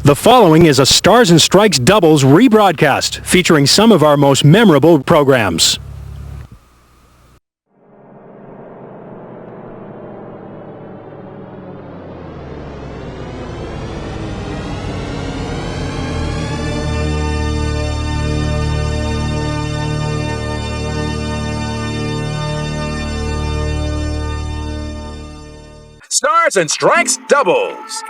The following is a Stars and Strikes doubles rebroadcast featuring some of our most memorable programs. Stars and Strikes doubles.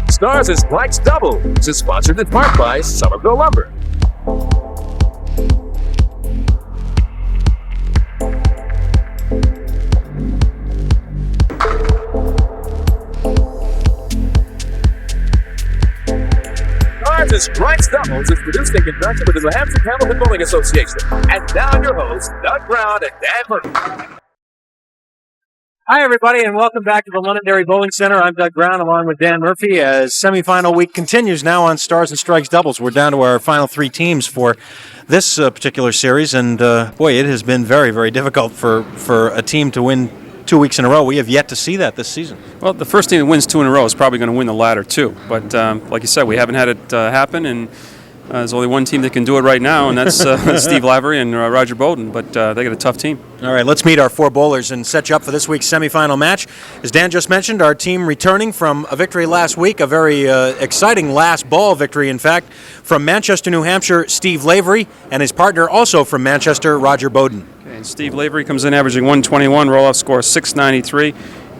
Stars and Strikes doubles is sponsored in part by Somerville Lumber. Stars and Strikes doubles is produced in conjunction with the New Hampshire Candlepin Bowling Association. And now your hosts, Doug Brown and Dan Murphy. Hi, everybody, and welcome back to the Londonderry Bowling Center. I'm Doug Brown, along with Dan Murphy, as semifinal week continues now on Stars and Strikes doubles. We're down to our final three teams for this particular series, and boy, it has been very, very difficult for a team to win 2 weeks in a row. We have yet to see that this season. Well, the first team that wins 2 in a row is probably going to win the latter too. But like you said, we haven't had it happen, and there's only one team that can do it right now, and that's Steve Lavery and Roger Bowden. But they got a tough team. All right, let's meet our four bowlers and set you up for this week's semifinal match. As Dan just mentioned, our team returning from a victory last week, a very exciting last ball victory, in fact, from Manchester, New Hampshire, Steve Lavery, and his partner also from Manchester, Roger Bowden. And Steve Lavery comes in averaging 121, roll-off score 693.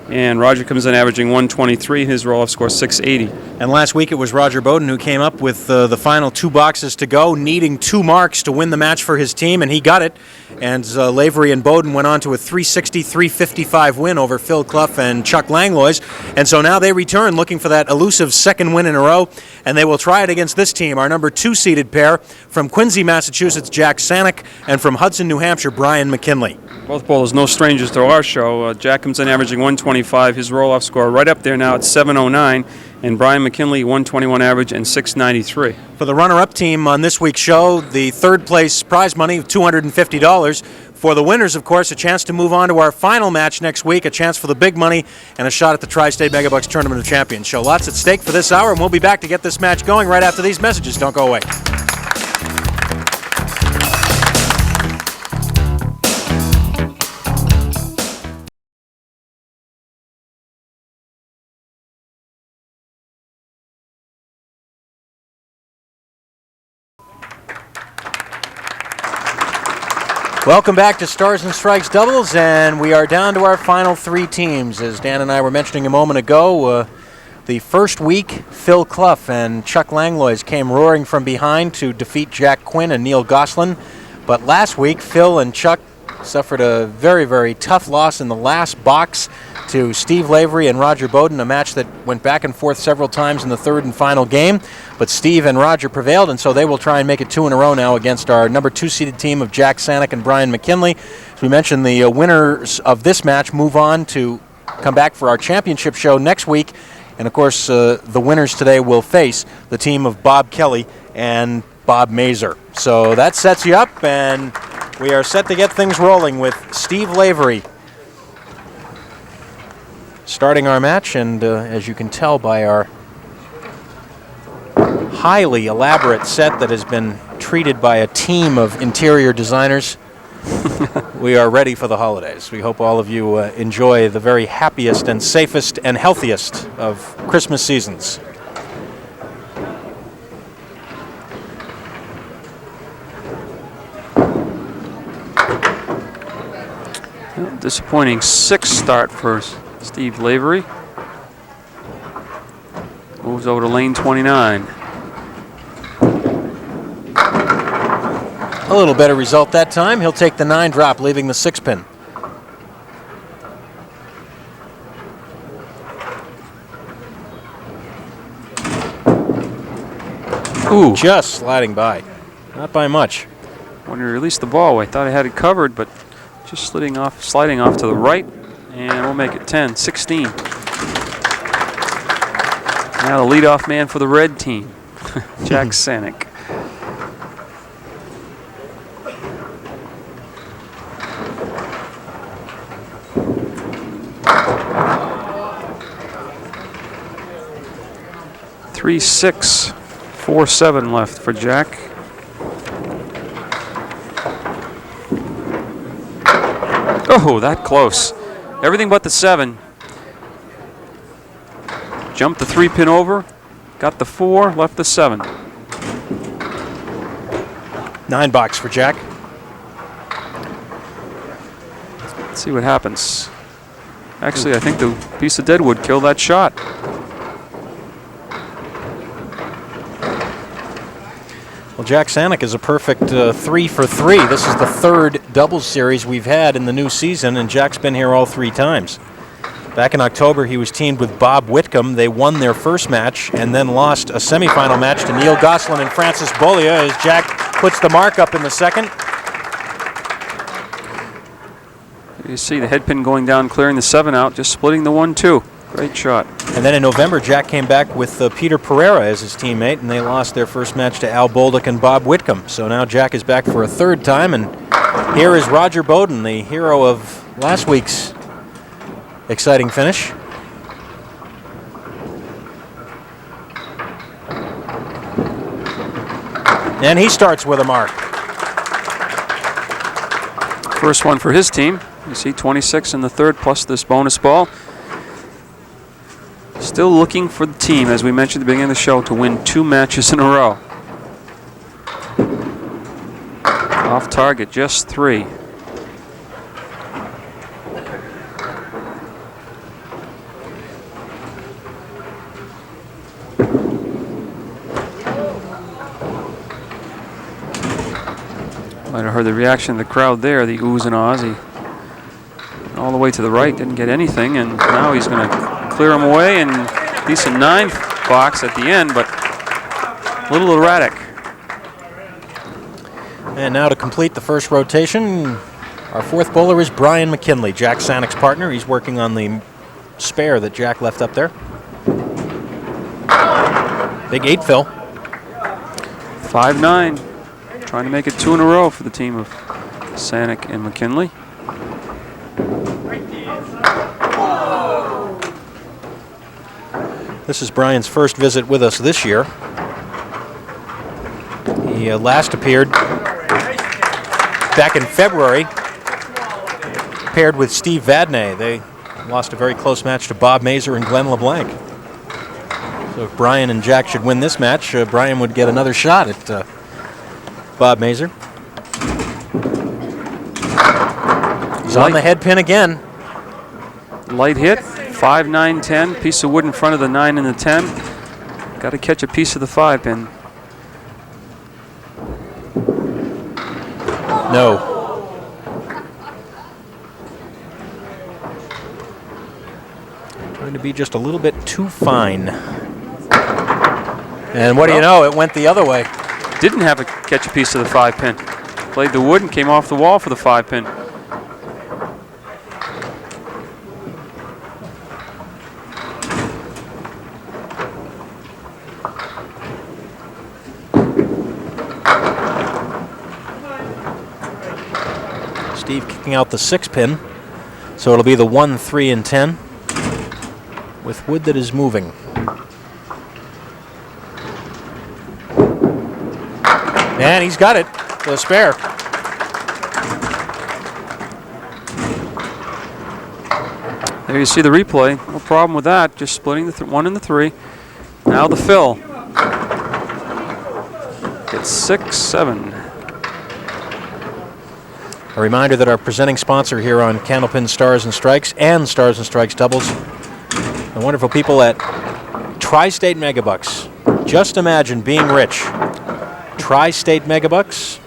And Roger comes in averaging 123, his roll-off score 680. And last week it was Roger Bowden who came up with the final 2 boxes to go, needing 2 marks to win the match for his team, and he got it. And Lavery and Bowden went on to a 360-355 win over Phil Clough and Chuck Langlois. And so now they return looking for that elusive second win in a row, and they will try it against this team, our number 2 seeded pair from Quincy, Massachusetts, Jack Saniuk, and from Hudson, New Hampshire, Brian McKinley. Both bowlers no strangers to our show. Jack comes in averaging 125, his roll-off score right up there now at 709, and Brian McKinley 121 average and 693. For the runner-up team on this week's show, the third place prize money of $250. For the winners, of course, a chance to move on to our final match next week, a chance for the big money, and a shot at the Tri-State Megabucks Tournament of Champions. So lots at stake for this hour, and we'll be back to get this match going right after these messages. Don't go away. Welcome back to Stars and Strikes doubles, and we are down to our final 3 teams. As Dan and I were mentioning a moment ago, the first week, Phil Clough and Chuck Langlois came roaring from behind to defeat Jack Quinn and Neil Gosselin. But last week, Phil and Chuck suffered a very, very tough loss in the last box to Steve Lavery and Roger Bowden, a match that went back and forth several times in the third and final game. But Steve and Roger prevailed, and so they will try and make it 2 in a row now against our number 2 seeded team of Jack Saniuk and Brian McKinley. As we mentioned, the winners of this match move on to come back for our championship show next week. And of course, the winners today will face the team of Bob Kelly and Bob Mazer. So that sets you up, and we are set to get things rolling with Steve Lavery starting our match. And as you can tell by our highly elaborate set that has been treated by a team of interior designers, we are ready for the holidays. We hope all of you enjoy the very happiest and safest and healthiest of Christmas seasons. Disappointing 6th start for Steve Lavery. Moves over to lane 29. A little better result that time. He'll take the 9 drop, leaving the 6 pin. Ooh. Just sliding by. Not by much. When he released the ball, I thought I had it covered, but just sliding off to the right, and we'll make it 10, 16. Now the leadoff man for the red team, Jack Saniuk. Three, 6, 4, 7 left for Jack. Oh, that close. Everything but the 7. Jumped the 3-pin over, got the 4, left the 7. 9 box for Jack. Let's see what happens. Actually, I think the piece of deadwood killed that shot. Well, Jack Saniuk is a perfect 3 for 3. This is the 3rd doubles series we've had in the new season, and Jack's been here all 3 times. Back in October, he was teamed with Bob Whitcomb. They won their first match and then lost a semifinal match to Neil Gosselin and Francis Bolia as Jack puts the mark up in the second. You see the head pin going down, clearing the 7 out, just splitting the 1-2. Great shot. And then in November, Jack came back with Peter Pereira as his teammate, and they lost their first match to Al Bolduc and Bob Whitcomb. So now Jack is back for a 3rd time, and here is Roger Bowden, the hero of last week's exciting finish. And he starts with a mark. First one for his team. You see 26 in the 3rd plus this bonus ball. Still looking for the team, as we mentioned at the beginning of the show, to win 2 matches in a row. Off target, just 3. Might have heard the reaction of the crowd there, the oohs and ahs. He all the way to the right, didn't get anything, and now he's going to clear him away, and decent 9 box at the end, but a little erratic. And now to complete the first rotation, our 4th bowler is Brian McKinley, Jack Saniuk's partner. He's working on the spare that Jack left up there. Big 8 fill. 5-9, trying to make it 2 in a row for the team of Saniuk and McKinley. This is Brian's first visit with us this year. He last appeared back in February, paired with Steve Vadnais. They lost a very close match to Bob Mazur and Glenn LeBlanc. So if Brian and Jack should win this match, Brian would get another shot at Bob Mazur. He's on the head pin again. Light hit, 5, 9, 10. Piece of wood in front of the 9 and the 10. Got to catch a piece of the 5 pin. No. Trying to be just a little bit too fine. And what do you know? It went the other way. Didn't have a catch a piece of the 5 pin. Played the wood and came off the wall for the 5 pin. Steve kicking out the 6 pin, so it'll be the 1, 3, and 10 with wood that is moving. And he's got it for the spare. There you see the replay. No problem with that. Just splitting the 1 and the 3. Now the fill. It's 6, 7. A reminder that our presenting sponsor here on Candlepin Stars and Strikes and Stars and Strikes Doubles, the wonderful people at Tri-State Megabucks. Just imagine being rich. Tri-State Megabucks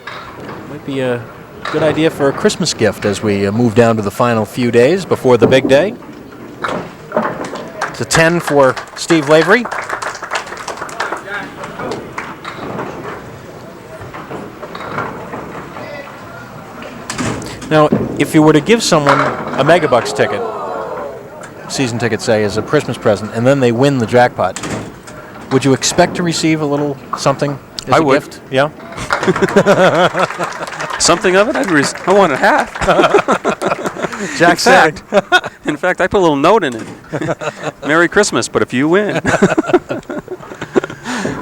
might be a good idea for a Christmas gift as we move down to the final few days before the big day. It's a 10 for Steve Lavery. Now, if you were to give someone a Megabucks ticket, season ticket, say, as a Christmas present, and then they win the jackpot, Would you expect to receive a little something as I a would. gift? Yeah. Something of it? I want a half. Jack Saniuk. In fact, I put a little note in it. Merry Christmas, but if you win.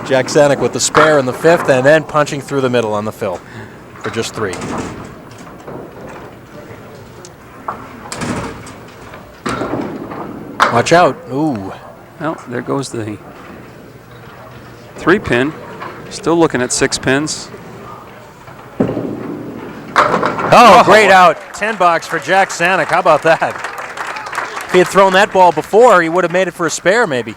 Jack Saniuk with the spare in the 5th, and then punching through the middle on the fill for just 3. Watch out. Ooh. Well, there goes the 3-pin. Still looking at 6 pins. Oh, great out. $10 for Jack Saniuk. How about that? If he had thrown that ball before, he would have made it for a spare, maybe.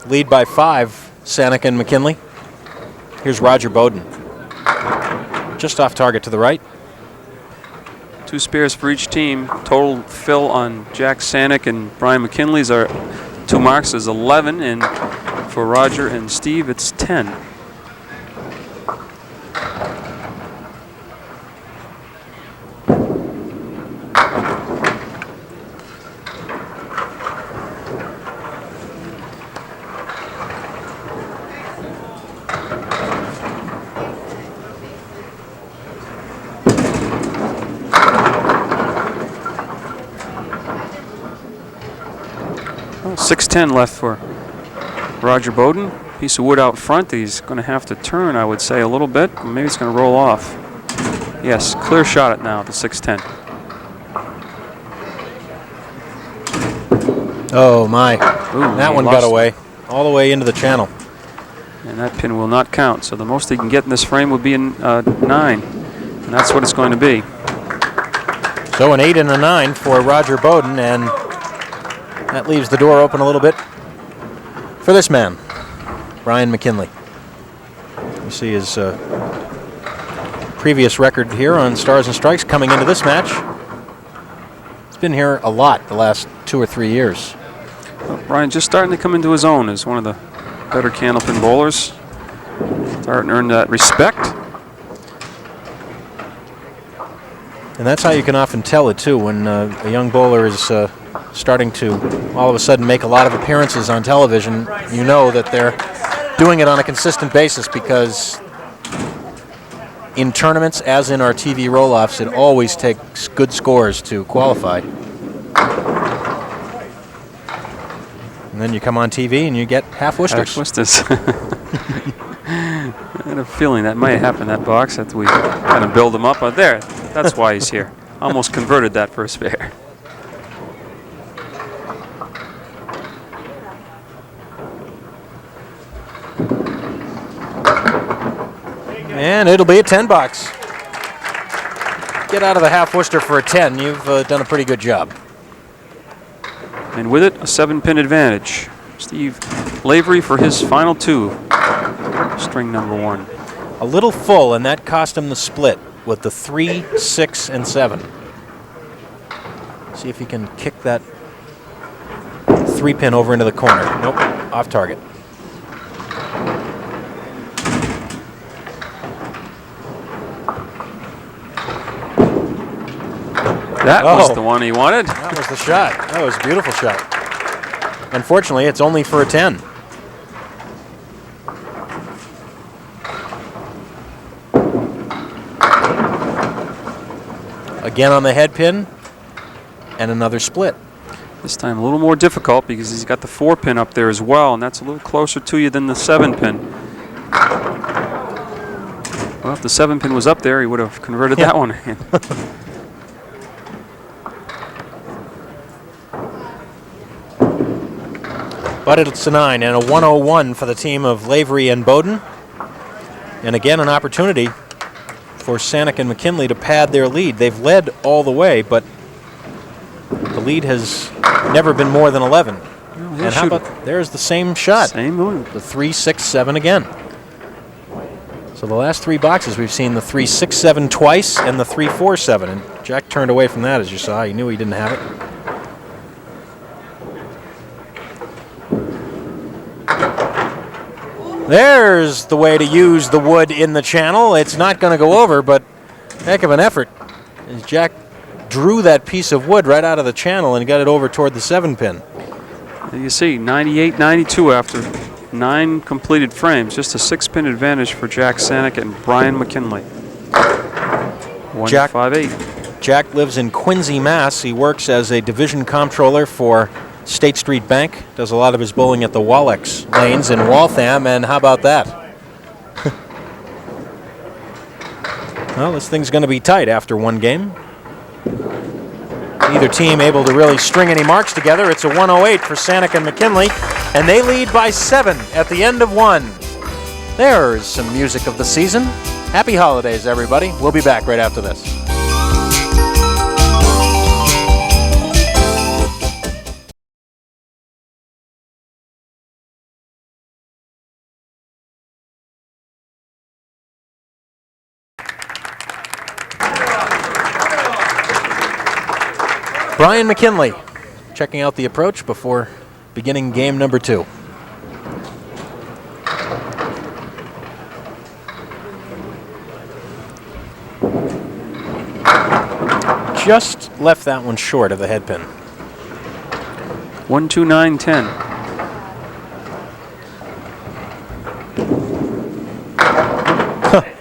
Lead by 5, Saniuk and McKinley. Here's Roger Bowden. Just off target to the right. 2 spares for each team. Total fill on Jack Saniuk and Brian McKinley's are 2 marks is 11, and for Roger and Steve, it's 10. Well, 6-10 left for Roger Bowden. Piece of wood out front. He's going to have to turn, I would say, a little bit. Maybe it's going to roll off. Yes, clear shot it now, the 6-10. Oh, my. Ooh, That he one got away. All the way into the channel. And that pin will not count. So the most he can get in this frame would be a 9. And that's what it's going to be. So an 8 and a 9 for Roger Bowden, and that leaves the door open a little bit for this man, Brian McKinley. You see his previous record here on Stars and Strikes coming into this match. He's been here a lot the last 2 or 3 years. Well, Brian just starting to come into his own as one of the better Candlepin bowlers. Starting to earn that respect. And that's how you can often tell it, too, when a young bowler is starting to all of a sudden make a lot of appearances on television. You know that they're doing it on a consistent basis, because in tournaments, as in our TV roll-offs, it always takes good scores to qualify. And then you come on TV and you get half Worcesters. Worcesters. I had a feeling that might happen, that box, that we kind of build him up. There, that's why he's here. Almost converted that for a spare. And it'll be a 10 box. Get out of the half Worcester for a 10. You've done a pretty good job. And with it, a 7-pin advantage. Steve Lavery for his final 2. String number 1. A little full, and that cost him the split with the 3, 6, and 7. See if he can kick that 3-pin over into the corner. Nope, off target. That was the one he wanted. That was the shot. That was a beautiful shot. Unfortunately, it's only for a 10. Again on the head pin, and another split. This time a little more difficult because he's got the 4-pin up there as well, and that's a little closer to you than the 7-pin. Well, if the 7-pin was up there, he would have converted that one in. But it's a 9 and a 101 for the team of Lavery and Bowden. And again, an opportunity for Saniuk and McKinley to pad their lead. They've led all the way, but the lead has never been more than 11. Well, and how about, there's the same shot. Same one. The 3, 6, 7 again. So the last 3 boxes, we've seen the 3, 6, 7 twice and the 3, 4, 7. And Jack turned away from that, as you saw. He knew he didn't have it. There's the way to use the wood in the channel. It's not going to go over, but heck of an effort. As Jack drew that piece of wood right out of the channel and got it over toward the 7-pin. You see, 98-92 after 9 completed frames. Just a 6-pin advantage for Jack Saniuk and Brian McKinley. 1-5-8. Jack lives in Quincy, Mass. He works as a division comptroller for State Street Bank. Does a lot of his bowling at the Wallex lanes in Waltham, and how about that? Well, this thing's going to be tight after one game. Neither team able to really string any marks together. It's a 108 for Saniuk and McKinley, and they lead by 7 at the end of 1. There's some music of the season. Happy holidays, everybody. We'll be back right after this. Brian McKinley checking out the approach before beginning game number 2. Just left that one short of the head pin. 1-2-9-10.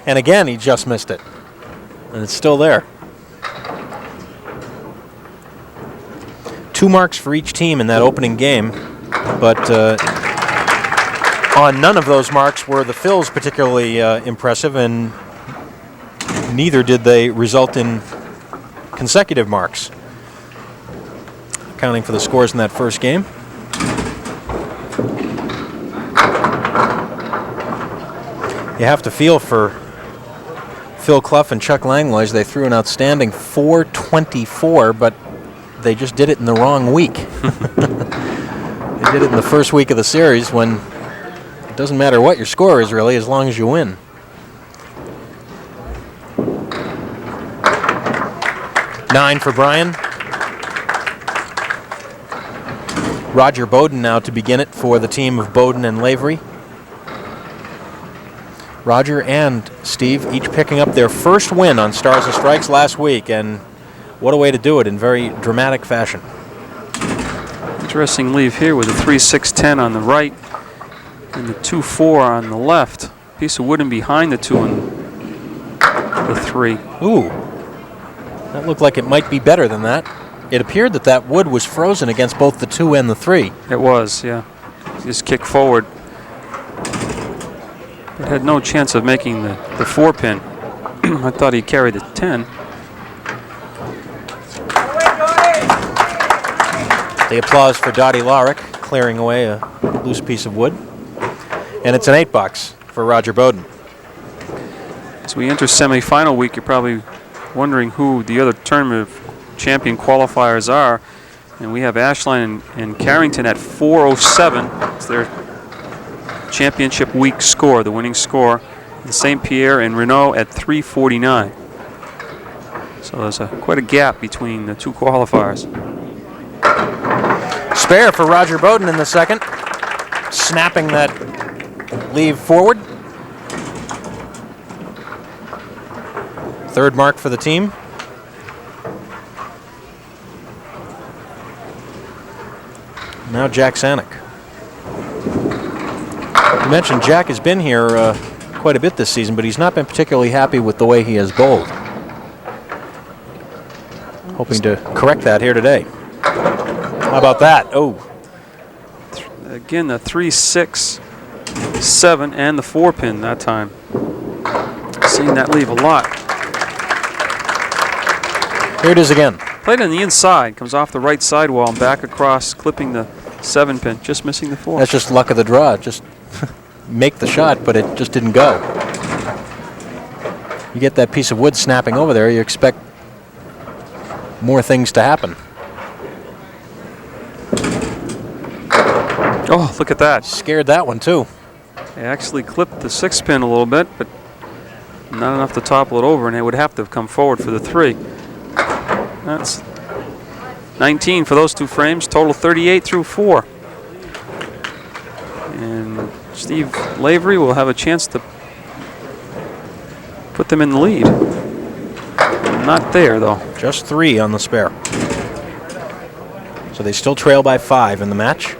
And again, he just missed it. And it's still there. 2 marks for each team in that opening game, but on none of those marks were the fills particularly impressive, and neither did they result in consecutive marks. Accounting for the scores in that first game. You have to feel for Phil Clough and Chuck Langlois. They threw an outstanding 424, but they just did it in the wrong week. They did it in the first week of the series, when it doesn't matter what your score is, really, as long as you win. Nine for Brian. Roger Bowden now to begin it for the team of Bowden and Lavery. Roger and Steve each picking up their first win on Stars and Strikes last week, and what a way to do it in very dramatic fashion. Interesting leave here with a 3-6-10 on the right and the 2-4 on the left. Piece of wooden behind the 2 and the 3. Ooh, that looked like it might be better than that. It appeared that that wood was frozen against both the 2 and the 3. It was, yeah. Just kick forward. But had no chance of making the 4-pin. I thought he carried the 10. The applause for Dottie Larick, clearing away a loose piece of wood. And it's an 8-box for Roger Bowden. As we enter semifinal week, you're probably wondering who the other tournament champion qualifiers are. And we have Ashline and Carrington at 407. It's their championship week score, the winning score. And St. Pierre and Renault at 349. So there's quite a gap between the 2 qualifiers. Spare for Roger Bowden in the second, snapping that leave forward. 3rd mark for the team. Now Jack Saniuk. You mentioned Jack has been here quite a bit this season, but he's not been particularly happy with the way he has bowled. Hoping to correct that here today. How about that? Oh. Again, the 3-6-7 and the 4-pin that time. Seeing that leave a lot. Here it is again. Played on the inside, comes off the right sidewall and back across, clipping the 7-pin, just missing the 4. That's just luck of the draw. Just make the shot, but it just didn't go. You get that piece of wood snapping over there, you expect more things to happen. Oh, look at that. Scared that one, too. They actually clipped the 6-pin a little bit, but not enough to topple it over, and they would have to have come forward for the 3. That's 19 for those 2 frames, total 38 through 4. And Steve Lavery will have a chance to put them in the lead. Not there, though. Just 3 on the spare. So they still trail by 5 in the match.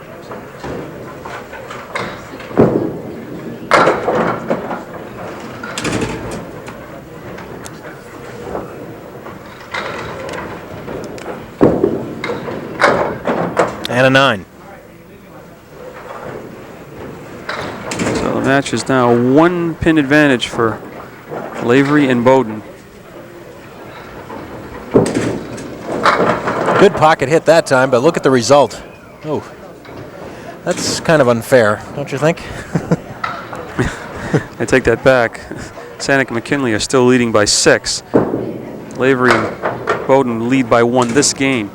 And a 9. So the match is now 1 pin advantage for Lavery and Bowden. Good pocket hit that time, but look at the result. Oh, that's kind of unfair, don't you think? I take that back. Saniuk and McKinley are still leading by 6. Lavery and Bowden lead by 1 this game.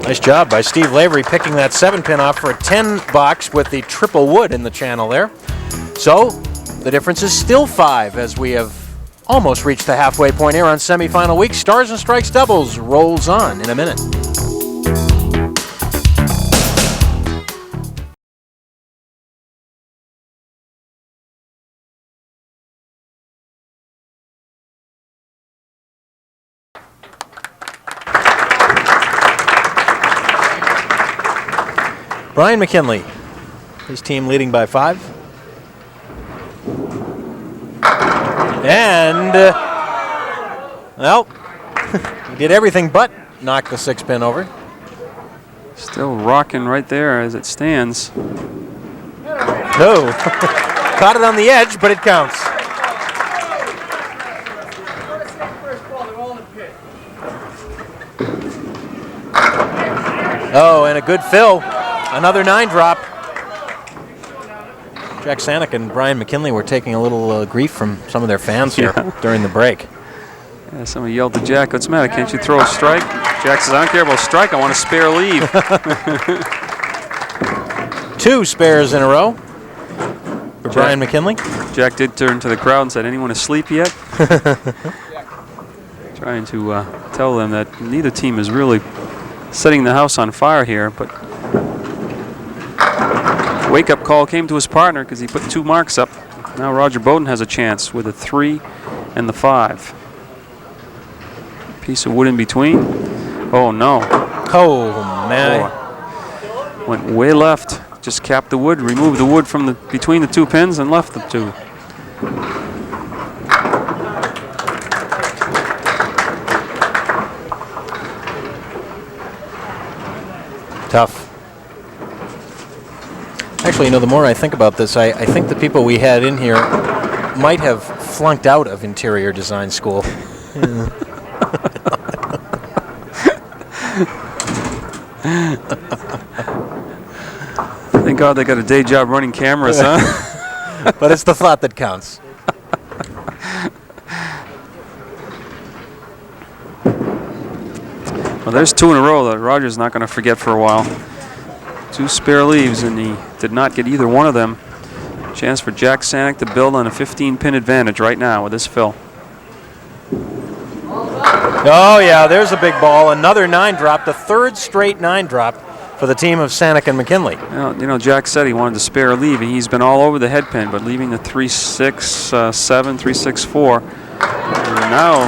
Nice job by Steve Lavery picking that 7-pin off for a 10 box with the triple wood in the channel there. So the difference is still 5 as we have almost reached the halfway point here on semifinal week. Stars and Strikes doubles rolls on in a minute. Brian McKinley, his team leading by 5. And, well, he did everything but knock the 6-pin over. Still rocking right there as it stands. No. Caught it on the edge, but it counts. Oh, and a good fill. Another 9 drop. Jack Saniuk and Brian McKinley were taking a little grief from some of their fans here during the break. Yeah, somebody yelled to Jack, "What's the matter? Can't you throw a strike?" Jack says, "I don't care about a strike. I want a spare leave." 2 spares in a row for Brian McKinley. Jack did turn to the crowd and said, "Anyone asleep yet?" Trying to tell them that neither team is really setting the house on fire here, but wake-up call came to his partner because he put 2 marks up. Now Roger Bowden has a chance with a 3 and the 5. Piece of wood in between. Oh no. Oh man. Oh. Went way left. Just capped the wood, removed the wood from between the 2 pins and left the 2. Tough. Actually, you know, the more I think about this, I think the people we had in here might have flunked out of interior design school. Thank God they got a day job running cameras, huh? But it's the thought that counts. Well, there's 2 in a row that Roger's not going to forget for a while. 2 spare leaves, and he did not get either one of them. Chance for Jack Saniuk to build on a 15-pin advantage right now with this fill. Oh, yeah, there's a big ball. Another 9 drop, the 3rd straight 9 drop for the team of Saniuk and McKinley. Well, you know, Jack said he wanted to spare a leave, and he's been all over the head pin, but leaving the 3-6, 7, 3-6-4. And now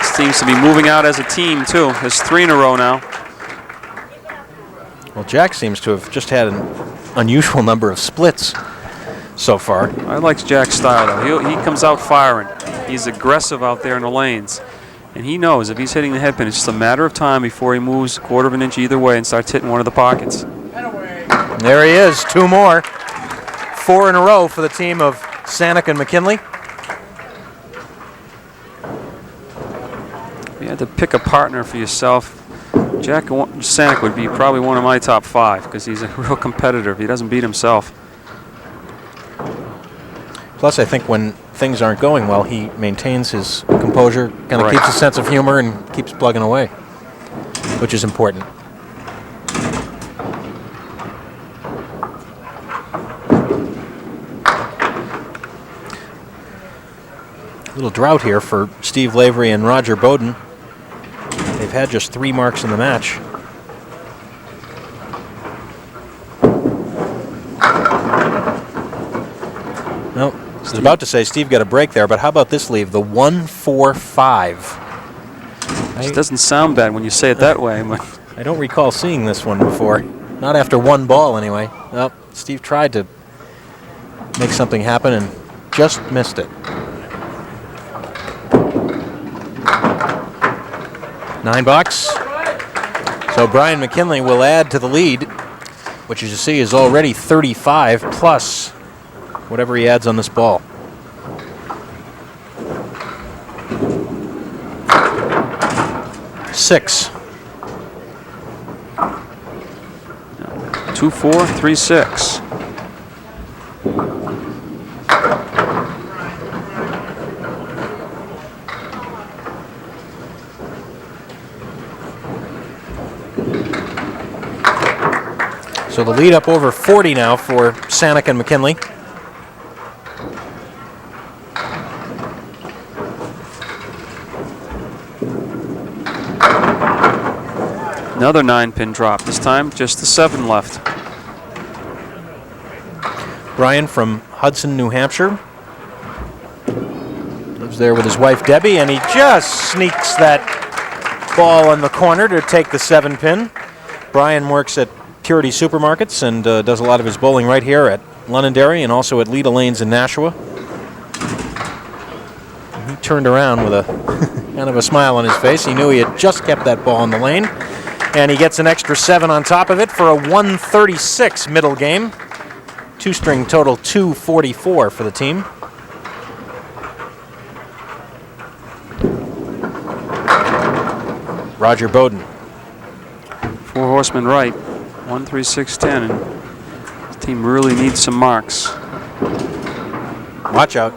seems to be moving out as a team, too. There's 3 in a row now. Well, Jack seems to have just had an unusual number of splits so far. I like Jack's style, though. He comes out firing. He's aggressive out there in the lanes. And he knows if he's hitting the head pin, it's just a matter of time before he moves a 1/4 of an inch either way and starts hitting one of the pockets. There he is, 2 more. 4 in a row for the team of Saniuk and McKinley. If you had to pick a partner for yourself, Jack Saniuk would be probably one of my top 5 because he's a real competitor if he doesn't beat himself. Plus, I think when things aren't going well, he maintains his composure, kind of keeps a sense of humor, and keeps plugging away, which is important. A little drought here for Steve Lavery and Roger Bowden. They've had just 3 marks in the match. No, I was about to say Steve got a break there, but how about this leave? The 1-4-5. It doesn't sound bad when you say it that way. But I don't recall seeing this one before. Not after 1 ball, anyway. Well, Steve tried to make something happen and just missed it. $9. So Brian McKinley will add to the lead, which as you see is already 35 plus whatever he adds on this ball. $6. 2, 4, 3, 6. So the lead up over 40 now for Saniuk and McKinley. Another 9-pin drop. This time, just the 7 left. Brian from Hudson, New Hampshire. Lives there with his wife Debbie, and he just sneaks that ball in the corner to take the 7-pin. Brian works at Purity Supermarkets and does a lot of his bowling right here at Londonderry and also at Leda Lanes in Nashua. And he turned around with a kind of a smile on his face. He knew he had just kept that ball in the lane. And he gets an extra 7 on top of it for a 136 middle game. Two-string total 244 for the team. Roger Bowden. 4 horsemen right. 1, 3, 6, 10. And the team really needs some marks. Watch out.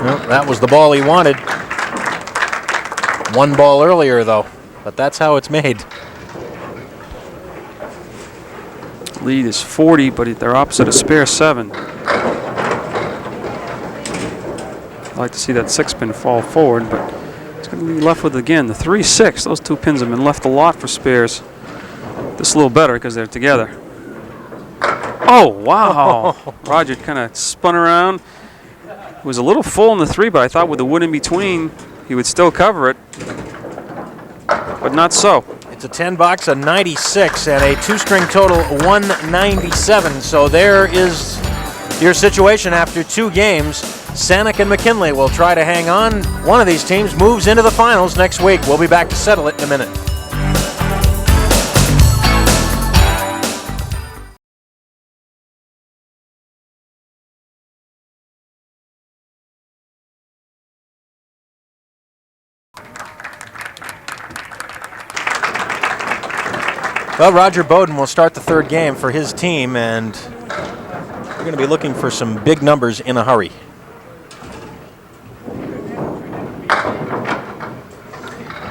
Well, that was the ball he wanted. One ball earlier, though, but that's how it's made. Lead is 40, but they're opposite a spare 7. I'd like to see that 6-pin fall forward, but it's going to be left with, again, the 3, 6. Those 2 pins have been left a lot for spares. This a little better because they're together. Oh, wow. Roger kind of spun around. It was a little full in the 3, but I thought with the wood in between, he would still cover it. But not so. It's a 10 box, a 96, and a two-string total 197. So there is your situation after 2 games. Saniuk and McKinley will try to hang on. One of these teams moves into the finals next week. We'll be back to settle it in a minute. Well, Roger Bowden will start the 3rd game for his team, and we're going to be looking for some big numbers in a hurry.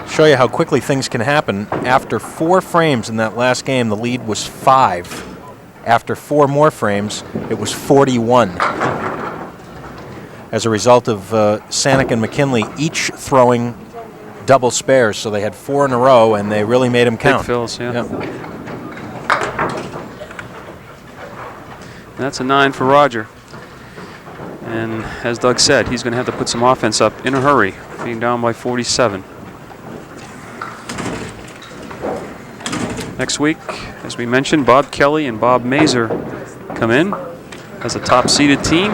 Show you how quickly things can happen. After 4 frames in that last game, the lead was 5. After 4 more frames, it was 41. As a result of Saniuk and McKinley each throwing double spares, so they had 4 in a row, and they really made them count. Big fills, yeah. Yep. That's a 9 for Roger. And as Doug said, he's going to have to put some offense up in a hurry, being down by 47. Next week, as we mentioned, Bob Kelly and Bob Mazur come in as a top-seeded team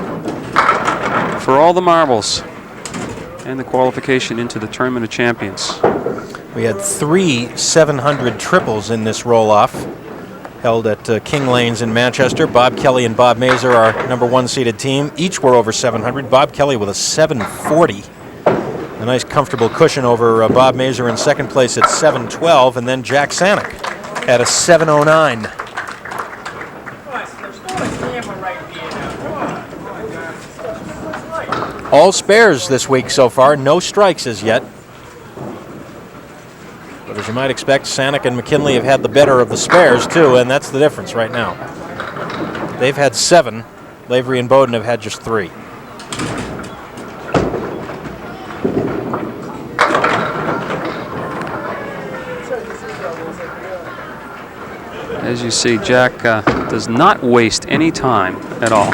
for all the marbles and the qualification into the Tournament of Champions. We had 3 700 triples in this roll-off, held at King Lanes in Manchester. Bob Kelly and Bob Mazur, our number 1 seeded team, each were over 700. Bob Kelly with a 740. A nice comfortable cushion over Bob Mazur in second place at 712, and then Jack Saniuk at a 709. All spares this week so far, no strikes as yet. But as you might expect, Saniuk and McKinley have had the better of the spares too, and that's the difference right now. They've had 7. Lavery and Beaudin have had just 3. As you see, Jack does not waste any time at all.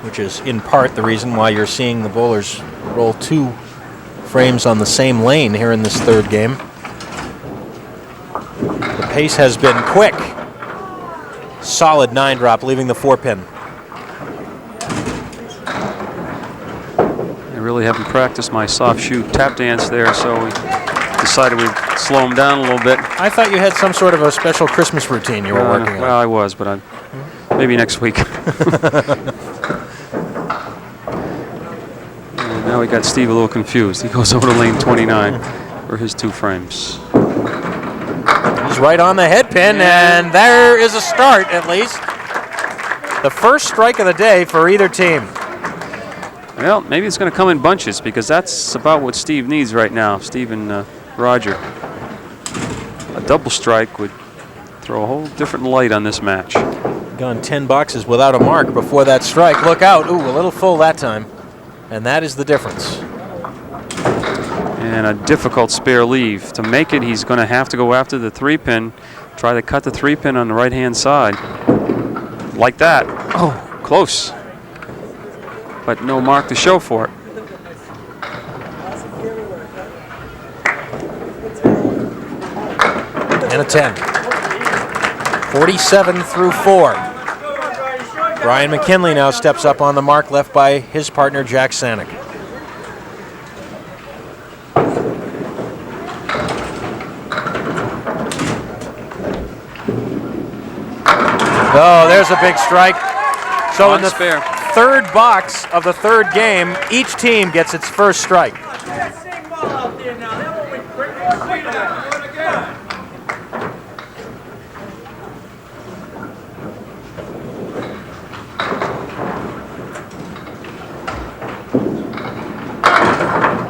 Which is in part the reason why you're seeing the bowlers roll 2 frames on the same lane here in this third game. The pace has been quick. Solid 9-drop, leaving the 4-pin. I really haven't practiced my soft shoe tap dance there, so we decided we'd slow him down a little bit. I thought you had some sort of a special Christmas routine you were working on. Well, I was, but maybe next week. And now we got Steve a little confused. He goes over to lane 29 for his 2 frames. He's right on the head pin, and there is a start, at least. The first strike of the day for either team. Well, maybe it's going to come in bunches, because that's about what Steve needs right now, Steve and Roger. A double strike would throw a whole different light on this match. Gone 10 boxes without a mark before that strike. Look out. Ooh, a little full that time. And that is the difference. And a difficult spare leave. To make it, he's going to have to go after the 3-pin, try to cut the 3-pin on the right-hand side. Like that. Oh, close. But no mark to show for it. And a 10. 47 through 4. Brian McKinley now steps up on the mark left by his partner, Jack Saniuk. Oh, there's a big strike. So in the third box of the third game, each team gets its first strike.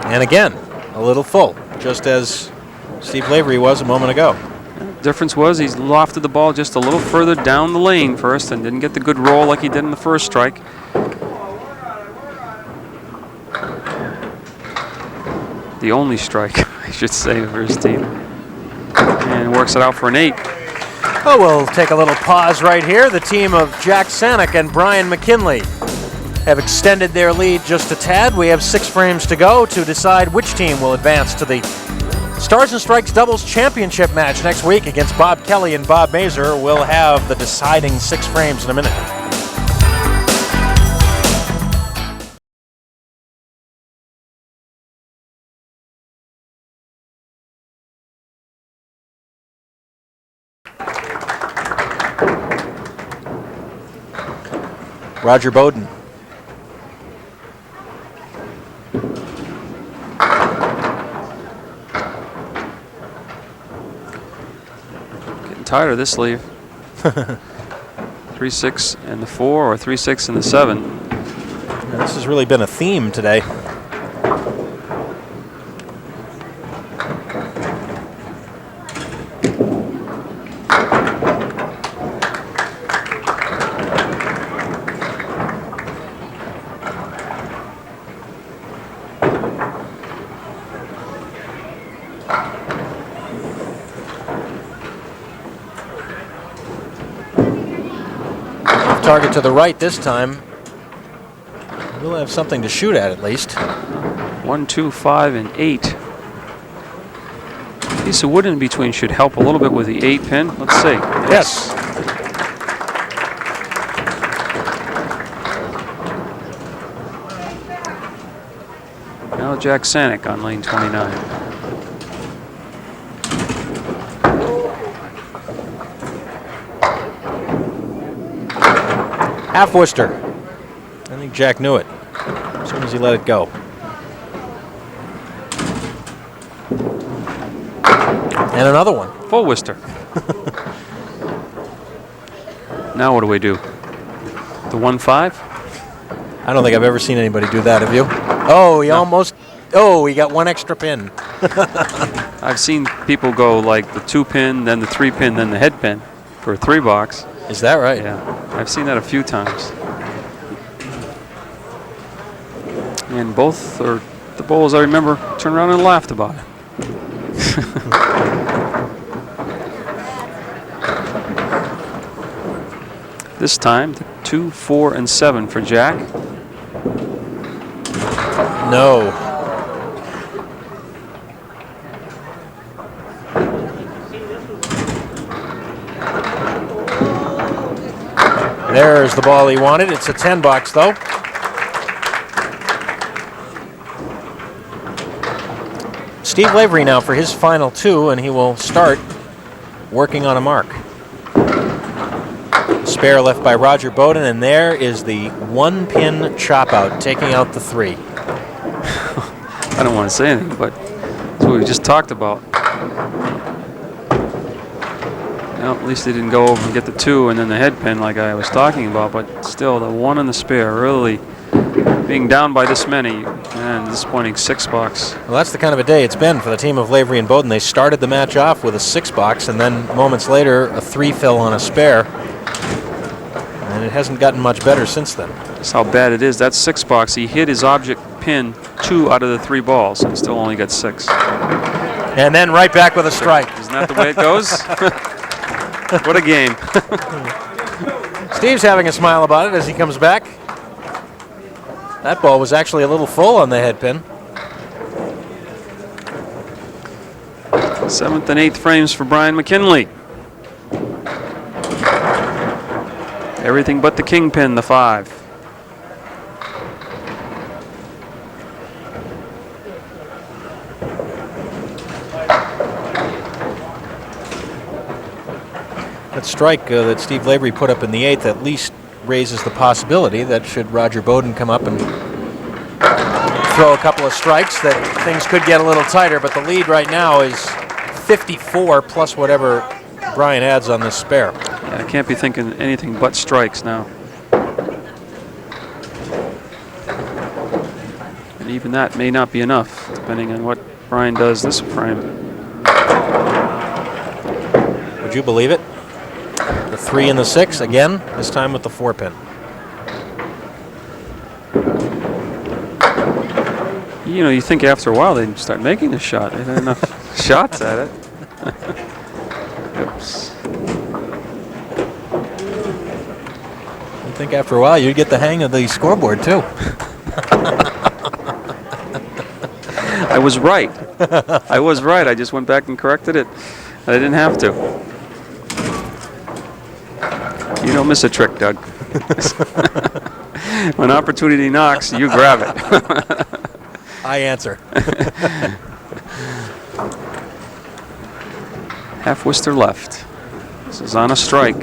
And again, a little full, just as Steve Lavery was a moment ago. Difference was he's lofted the ball just a little further down the lane first and didn't get the good roll like he did in the first strike. The only strike, I should say, for his team. And works it out for an 8. Oh, we'll take a little pause right here. The team of Jack Saniuk and Brian McKinley have extended their lead just a tad. We have 6 frames to go to decide which team will advance to the Stars and Strikes Doubles Championship match next week against Bob Kelly and Bob Mazur. We'll have the deciding 6 frames in a minute. Roger Bowden. Tired of this leave. 3-6 and the 4 or 3-6 and the 7. Now, this has really been a theme today. Target to the right this time. We'll have something to shoot at least. 1, 2, 5, and 8. Piece of wood in between should help a little bit with the 8-pin. Let's see. Yes. Now Jack Saniuk on lane 29. Half Worcester. I think Jack knew it as soon as he let it go. And another one. Full Worcester. Now what do we do? The 1-5? I don't think I've ever seen anybody do that, have you? Oh, he almost... Oh, he got one extra pin. I've seen people go like the 2-pin, then the 3-pin, then the head pin for a 3-box. Is that right? Yeah, I've seen that a few times. And both are the bowls I remember turned around and laughed about it. This time, the 2, 4, and 7 for Jack. No. There's the ball he wanted. It's a 10 box though. Steve Lavery now for his final 2, and he will start working on a mark. Spare left by Roger Bowden, and there is the 1-pin chop out, taking out the 3. I don't want to say anything, but that's what we just talked about. Well, at least they didn't go over and get the 2 and then the head pin like I was talking about, but still the 1 and the spare, really being down by this many, and disappointing 6 box. Well, that's the kind of a day it's been for the team of Lavery and Bowden. They started the match off with a 6 box, and then moments later a 3 fill on a spare, and it hasn't gotten much better since then. That's how bad it is. That 6 box, he hit his object pin 2 out of the 3 balls, and still only got 6. And then right back with a strike. Isn't that the way it goes? What a game. Steve's having a smile about it as he comes back. That ball was actually a little full on the head pin. 7th and 8th frames for Brian McKinley. Everything but the kingpin, the 5. That strike that Steve Lavery put up in the 8th at least raises the possibility that should Roger Bowden come up and throw a couple of strikes, that things could get a little tighter, but the lead right now is 54 plus whatever Brian adds on this spare. Yeah, I can't be thinking anything but strikes now. And even that may not be enough, depending on what Brian does this frame. Would you believe it? The 3 and the 6 again, this time with the 4-pin. You know, you think after a while they'd start making a shot. They had enough shots at it. Oops. I think after a while you'd get the hang of the scoreboard too. I was right. I was right. I just went back and corrected it. I didn't have to. You don't miss a trick, Doug. When opportunity knocks, you grab it. I answer. Half Worcester left. This is on a strike.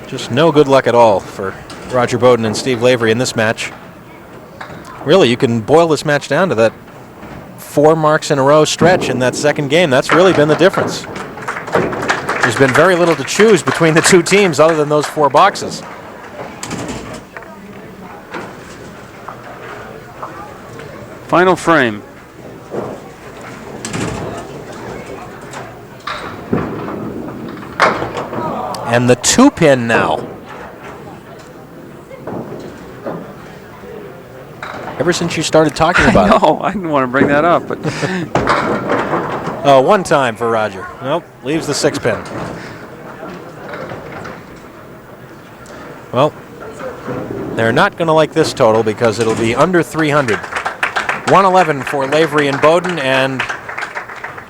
Just no good luck at all for Roger Bowden and Steve Lavery in this match. Really, you can boil this match down to that 4 marks in a row stretch in that second game. That's really been the difference. There's been very little to choose between the two teams other than those 4 boxes. Final frame. And the 2-pin now. Ever since you started talking about it. No, I didn't want to bring that up, but Oh, 1 time for Roger. Nope, leaves the 6-pin. Well, they're not going to like this total because it'll be under 300. 111 for Lavery and Bowden, and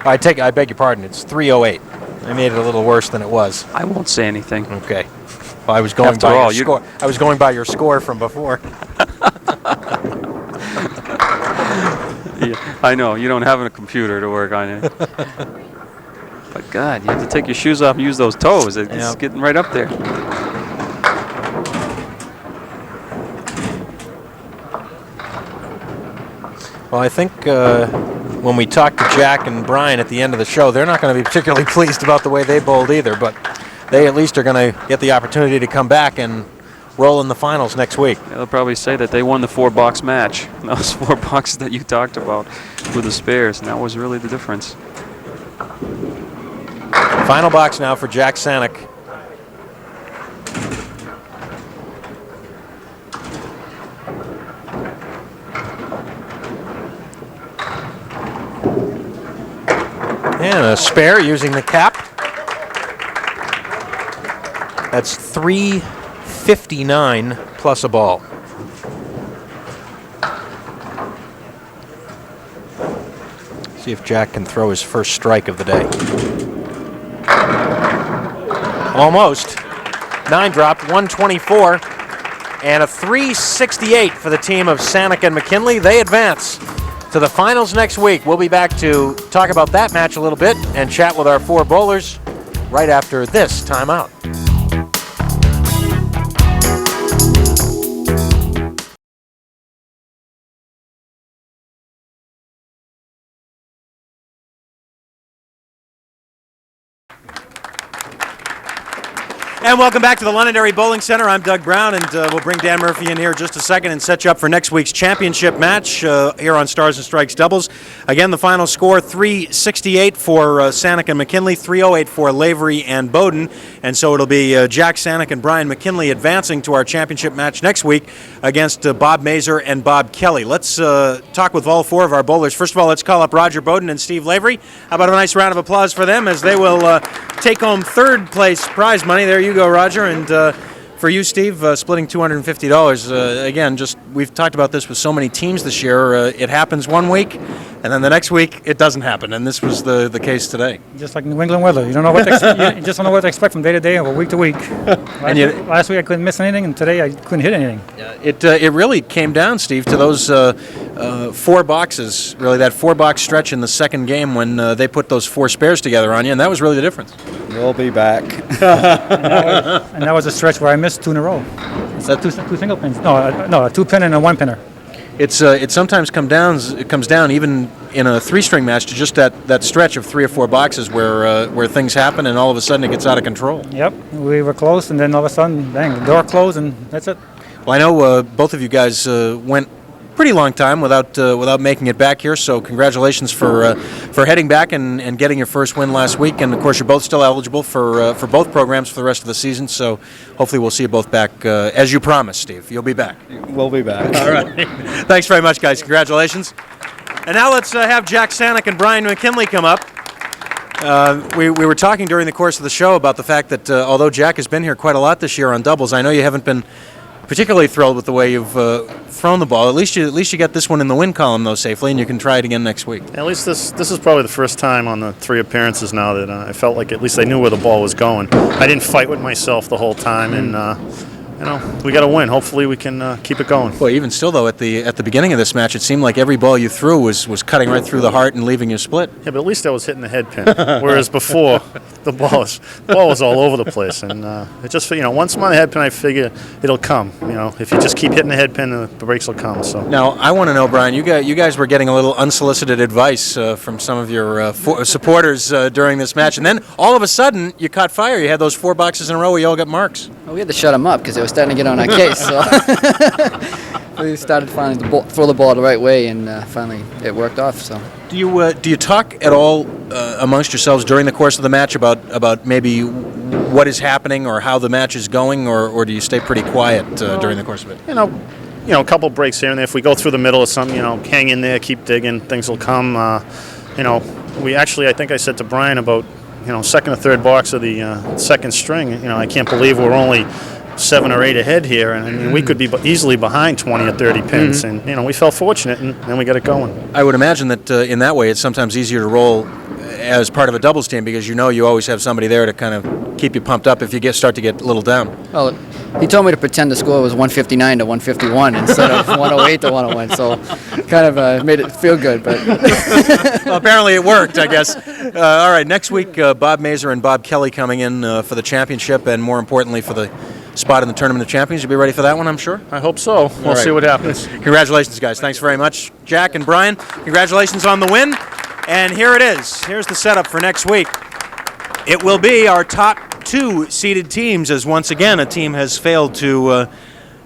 I beg your pardon, it's 308. I made it a little worse than it was. I won't say anything. Okay. Well, I was going After by all, your score. I was going by your score from before. Yeah, I know, you don't have a computer to work on it. But God, you have to take your shoes off and use those toes. It's Yep. getting right up there. Well, I think when we talk to Jack and Brian at the end of the show, they're not going to be particularly pleased about the way they bowled either, but they at least are going to get the opportunity to come back and roll in the finals next week. Yeah, they'll probably say that they won the 4-box match. Those 4 boxes that you talked about with the spares, and that was really the difference. Final box now for Jack Saniuk. And a spare using the cap. That's 359 plus a ball. See if Jack can throw his first strike of the day. Almost. 9 dropped, 124, and a 368 for the team of Saniuk and McKinley. They advance to the finals next week. We'll be back to talk about that match a little bit and chat with our 4 bowlers right after this timeout. And welcome back to the Londonderry Bowling Center. I'm Doug Brown, and we'll bring Dan Murphy in here in just a second and set you up for next week's championship match here on Stars and Strikes Doubles. Again, the final score, 368 for Saniuk and McKinley, 308 for Lavery and Bowden. And so it'll be Jack Saniuk and Brian McKinley advancing to our championship match next week against Bob Mazur and Bob Kelly. Let's talk with all 4 of our bowlers. First of all, let's call up Roger Beaudin and Steve Lavery. How about a nice round of applause for them as they will take home 3rd place prize money. There you go, Roger. And for you, Steve, splitting $250. Again, we've talked about this with so many teams this year. It happens one week, and then the next week it doesn't happen. And this was the case today. Just like New England weather, you don't know what you just don't know what to expect from day to day or week to week. Last week I couldn't miss anything, and today I couldn't hit anything. It really came down, Steve, to those 4 boxes. Really, that 4-box stretch in the second game when they put those 4 spares together on you, and that was really the difference. We'll be back. and that was a stretch where I missed 2 in a row. It's 2 single pins. No, a 2-pin and a 1-pinner. It sometimes comes down even in a 3-string match to just that stretch of 3 or 4 boxes where things happen and all of a sudden it gets out of control. Yep, we were close, and then all of a sudden, bang, the door closed, and that's it. Well, I know both of you guys went pretty long time without making it back here, so congratulations for heading back and getting your first win last week. And of course, you're both still eligible for both programs for the rest of the season, so hopefully we'll see you both back as you promised, Steve. You'll be back. We'll be back. All right. Thanks very much, guys. Congratulations. And now let's have Jack Saniuk and Brian McKinley come up. We were talking during the course of the show about the fact that although Jack has been here quite a lot this year on doubles, I know you haven't been particularly thrilled with the way you've thrown the ball. At least you get this one in the win column, though, safely, and you can try it again next week. At least this is probably the first time on the 3 appearances now that I felt like at least I knew where the ball was going. I didn't fight with myself the whole time, and we got to win. Hopefully we can keep it going. Well, even still, though, at the beginning of this match, it seemed like every ball you threw was cutting right through the heart and leaving you split. Yeah, but at least I was hitting the head pin, whereas before the ball was all over the place, and it just once I'm on the head pin, I figure it'll come. If you just keep hitting the head pin, the breaks will come. So now I want to know, Brian, you guys were getting a little unsolicited advice from some of your supporters during this match, and then all of a sudden you caught fire. You had those 4 boxes in a row where you all got marks. Well, we had to shut them up because they were starting to get on our case. So we started finally to throw the ball the right way, and finally it worked off. So do you talk at all amongst yourselves during the course of the match about maybe what is happening or how the match is going, or do you stay pretty quiet during the course of it? A couple breaks here and there. If we go through the middle of something, hang in there, keep digging, things will come. I think I said to Brian about second or third box of the second string. I can't believe we're only 7 or 8 ahead here, and we could be easily behind 20 or 30 pins, and we felt fortunate, and then we got it going. I would imagine that in that way it's sometimes easier to roll as part of a doubles team because you always have somebody there to kind of keep you pumped up if you start to get a little down. Well, he told me to pretend the score was 159 to 151 instead of 108 to 101, so kind of made it feel good. But well, apparently it worked, I guess. All right, next week Bob Mazur and Bob Kelly coming in for the championship, and more importantly for the spot in the Tournament of Champions. You'll be ready for that one, I'm sure? I hope so. We'll see what happens. Congratulations, guys. Thanks very much. Jack and Brian, congratulations on the win. And here it is. Here's the setup for next week. It will be our top 2 seeded teams, as once again a team has failed to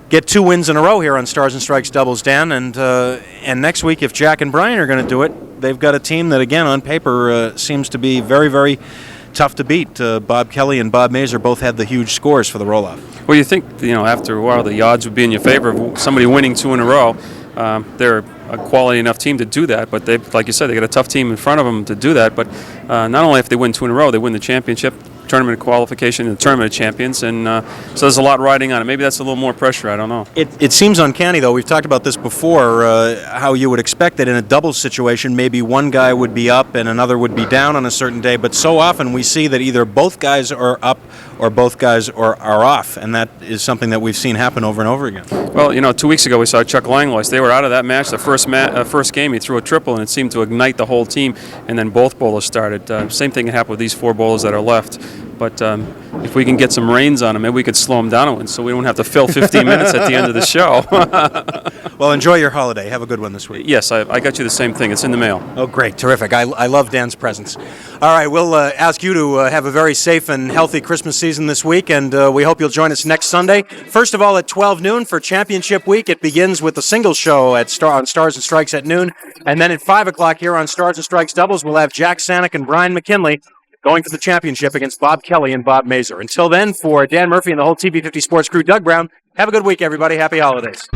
get 2 wins in a row here on Stars and Strikes Doubles, Dan. And next week, if Jack and Brian are going to do it, they've got a team that, again, on paper seems to be very, very tough to beat. Bob Kelly and Bob Mazur both had the huge scores for the roll-off. Well, you think, after a while the odds would be in your favor of somebody winning 2 in a row. They're a quality enough team to do that, but like you said, they got a tough team in front of them to do that. But not only if they win 2 in a row, they win the championship, tournament qualification, and the Tournament of Champions, and so there's a lot riding on it. Maybe that's a little more pressure, I don't know. It seems uncanny, though. We've talked about this before, how you would expect that in a doubles situation, maybe one guy would be up and another would be down on a certain day, but so often we see that either both guys are up or both guys are off, and that is something that we've seen happen over and over again. Well, 2 weeks ago we saw Chuck Langlois. They were out of that match. The first game he threw a triple, and it seemed to ignite the whole team, and then both bowlers started. Same thing happened with these 4 bowlers that are left. But if we can get some reins on them, maybe we could slow them down so we don't have to fill 15 minutes at the end of the show. Well, enjoy your holiday. Have a good one this week. Yes, I got you the same thing. It's in the mail. Oh, great. Terrific. I love Dan's presence. All right, we'll ask you to have a very safe and healthy Christmas season this week, and we hope you'll join us next Sunday. First of all, at 12 noon for Championship Week. It begins with the singles show on Stars and Strikes at noon, and then at 5 o'clock here on Stars and Strikes Doubles, we'll have Jack Saniuk and Brian McKinley going for the championship against Bob Kelly and Bob Mazur. Until then, for Dan Murphy and the whole TV50 Sports crew, Doug Brown, have a good week, everybody. Happy holidays.